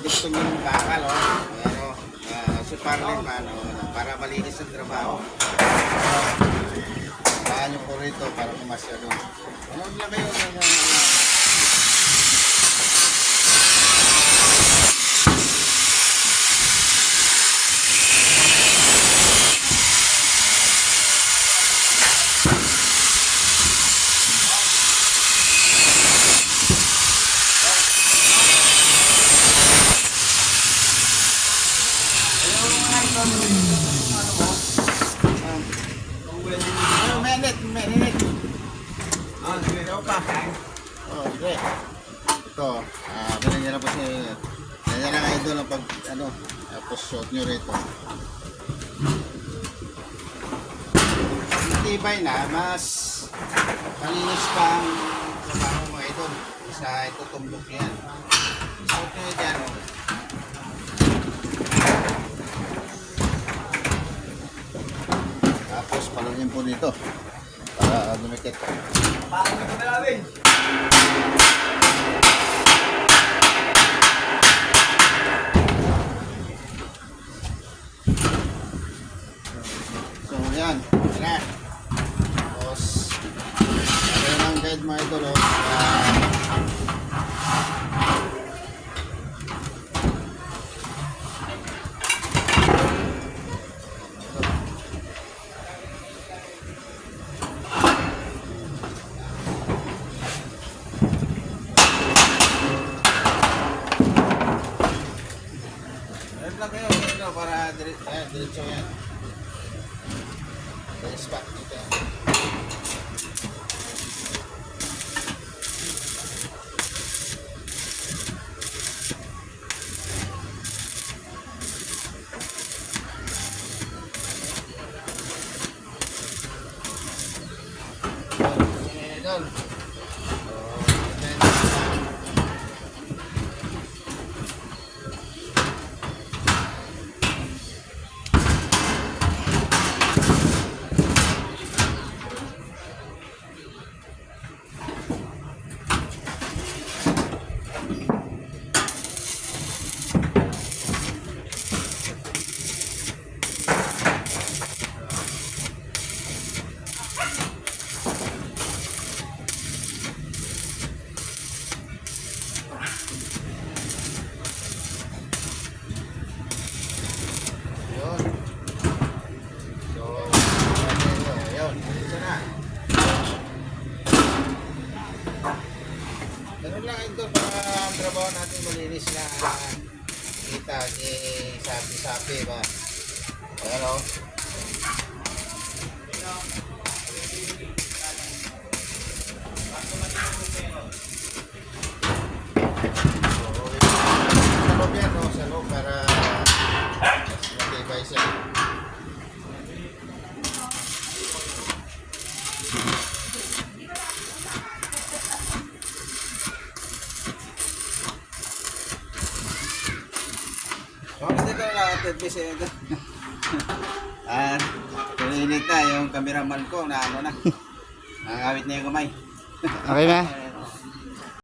dugtong yung bakal, oh. Ayan, oh. Si Parlin man, oh, para malinis ang trabaho. Saan nyo po rito para pumasyado. Ano lang kayo? Minute. Ikaw pa. Sige. Ito, binigyan na po si ganyan lang idol ang pag, tapos shot nyo rito. Matibay na, mas malinis pa ang trabaho mo idol. Isa ito tumbok yan. Shot nyo dyan, oh. Tapos palagyan po dito para dumikit. Paano na kami namin? So yan, yan. Tapos ayun ang guide mo ito, no? Lang kayo, para diretso yan. Dari spot dito. Doon. Ganun lang ito para ang trabaho natin malinis na kita sapi-sapi ba. Ayan, o. Sa loob yan, o. Sa loob para matibay siya. Hindi ka lang at-advise ito. At tulinig na yung cameraman ko na ano na. Nangawit na yung kamay. Okay na?